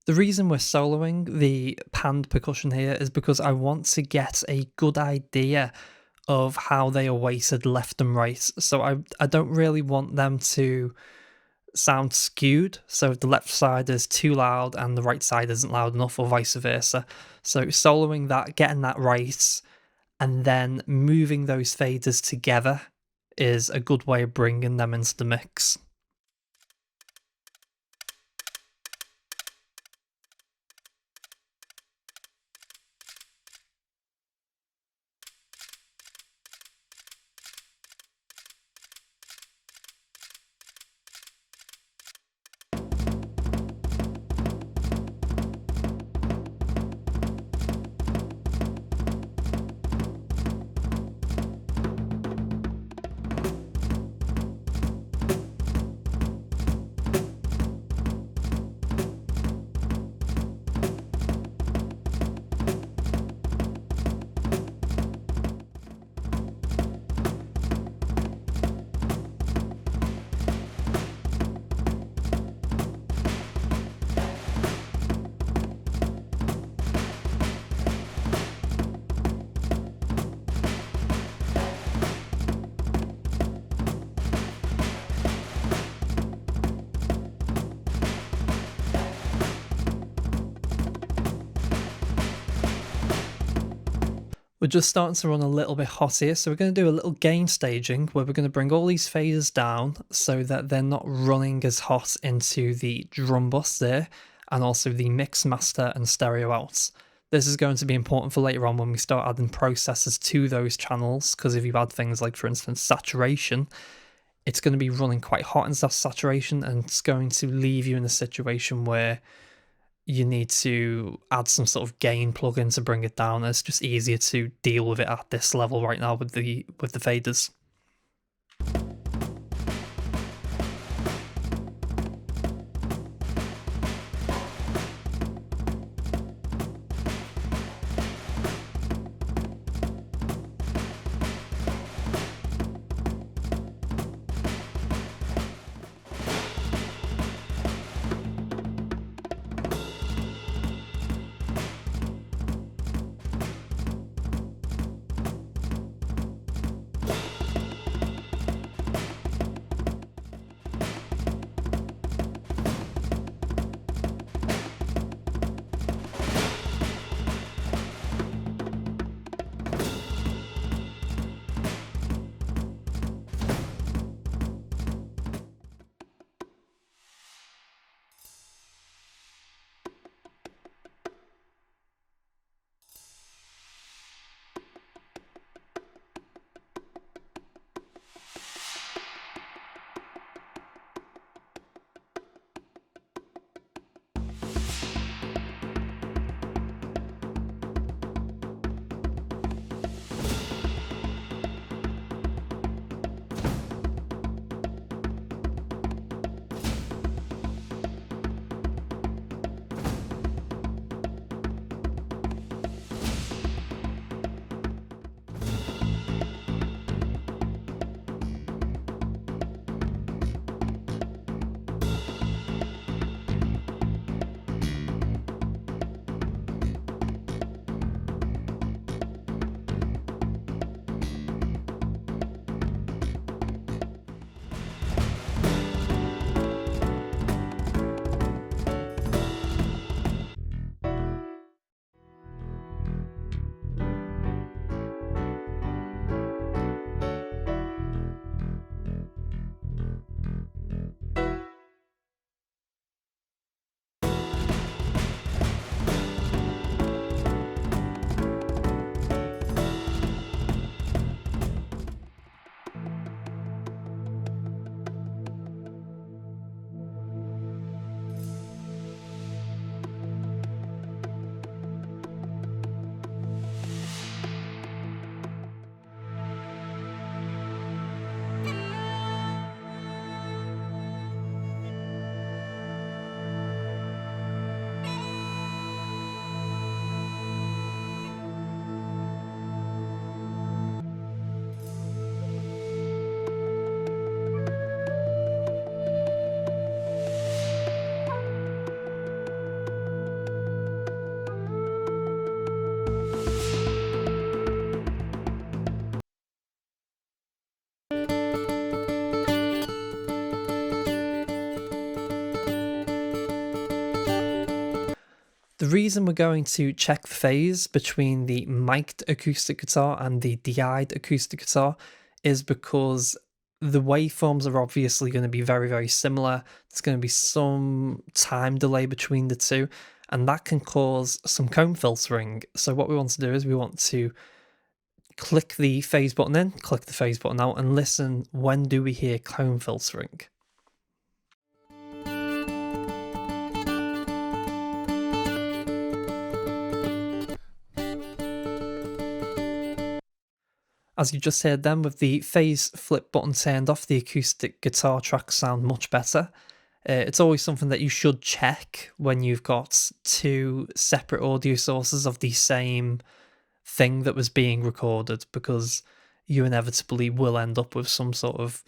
The reason we're soloing the panned percussion here is because I want to get a good idea of how they are weighted left and right. So I don't really want them to sound skewed. So if the left side is too loud and the right side isn't loud enough, or vice versa. So soloing that, getting that right, and then moving those faders together is a good way of bringing them into the mix. We're just starting to run a little bit hot here, so we're going to do a little gain staging where we're going to bring all these faders down so that they're not running as hot into the drum bus there, and also the mix master and stereo outs. This is going to be important for later on when we start adding processors to those channels, because if you add things like, for instance, saturation, it's going to be running quite hot in saturation, and it's going to leave you in a situation where you need to add some sort of gain plugin to bring it down. It's just easier to deal with it at this level right now with the faders. The reason we're going to check the phase between the mic'd acoustic guitar and the DI'd acoustic guitar is because the waveforms are obviously going to be very, very similar. There's going to be some time delay between the two, and that can cause some comb filtering. So, what we want to do is we want to click the phase button in, click the phase button out, and listen when do we hear comb filtering. As you just heard then, with the phase flip button turned off, the acoustic guitar tracks sound much better. It's always something that you should check when you've got two separate audio sources of the same thing that was being recorded, because you inevitably will end up with some sort of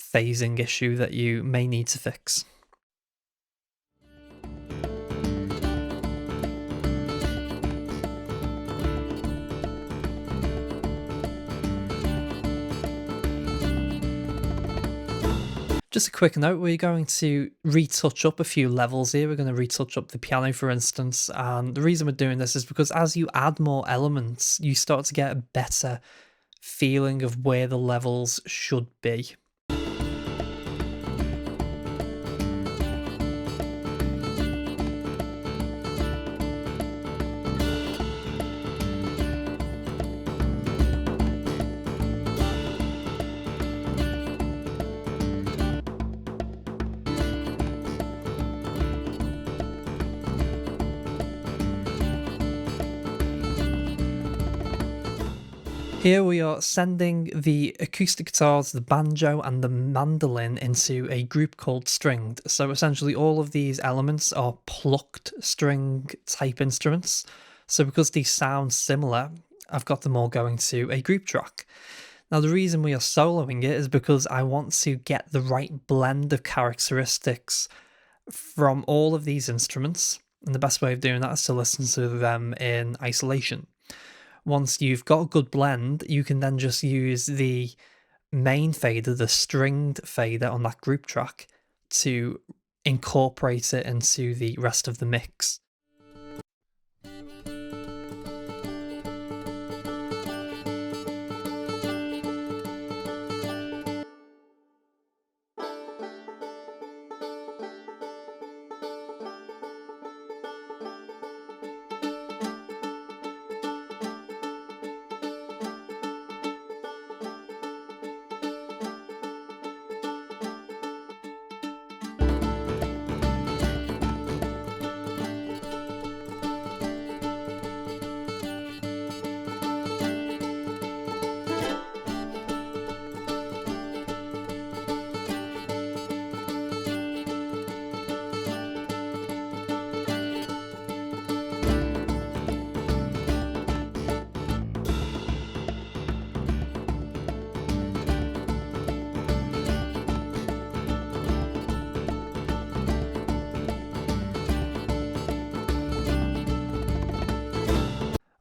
phasing issue that you may need to fix. Just a quick note, we're going to retouch up a few levels here. We're going to retouch up the piano, for instance. And the reason we're doing this is because as you add more elements, you start to get a better feeling of where the levels should be. Here we are sending the acoustic guitars, the banjo, and the mandolin into a group called stringed. So essentially, all of these elements are plucked string type instruments. So because these sound similar, I've got them all going to a group track. Now, the reason we are soloing it is because I want to get the right blend of characteristics from all of these instruments. And the best way of doing that is to listen to them in isolation. Once you've got a good blend, you can then just use the main fader, the stringed fader on that group track, to incorporate it into the rest of the mix.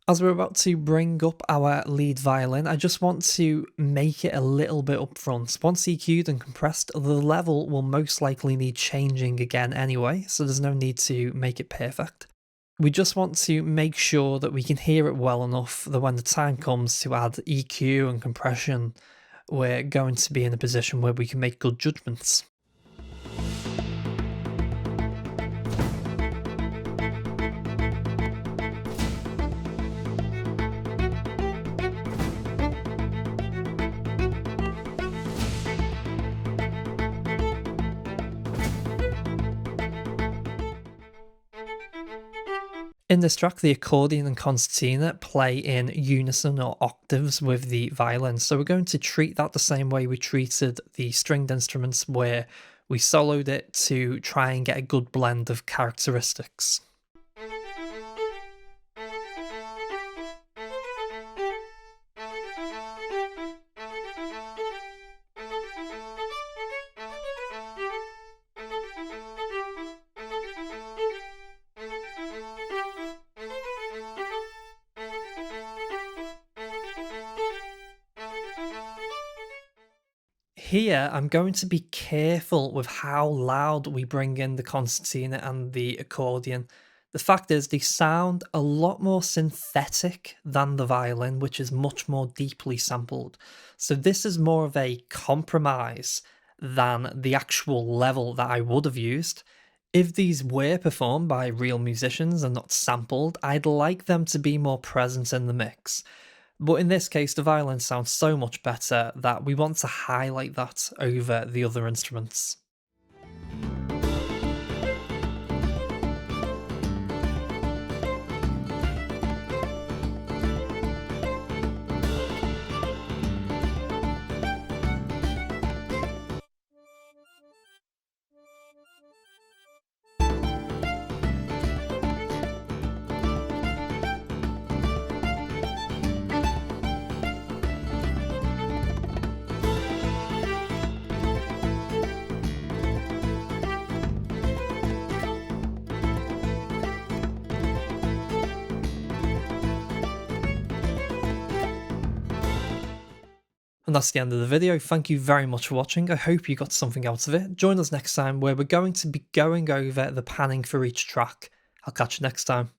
As we're about to bring up our lead violin, I just want to make it a little bit up front. Once EQ'd and compressed, the level will most likely need changing again anyway, so there's no need to make it perfect. We just want to make sure that we can hear it well enough that when the time comes to add EQ and compression, we're going to be in a position where we can make good judgments. In this track, the accordion and concertina play in unison or octaves with the violin, so we're going to treat that the same way we treated the stringed instruments, where we soloed it to try and get a good blend of characteristics. Here, I'm going to be careful with how loud we bring in the concertina and the accordion. The fact is, they sound a lot more synthetic than the violin, which is much more deeply sampled. So, this is more of a compromise than the actual level that I would have used. If these were performed by real musicians and not sampled, I'd like them to be more present in the mix. But in this case, the violin sounds so much better that we want to highlight that over the other instruments. And that's the end of the video. Thank you very much for watching. I hope you got something out of it. Join us next time where we're going to be going over the panning for each track. I'll catch you next time.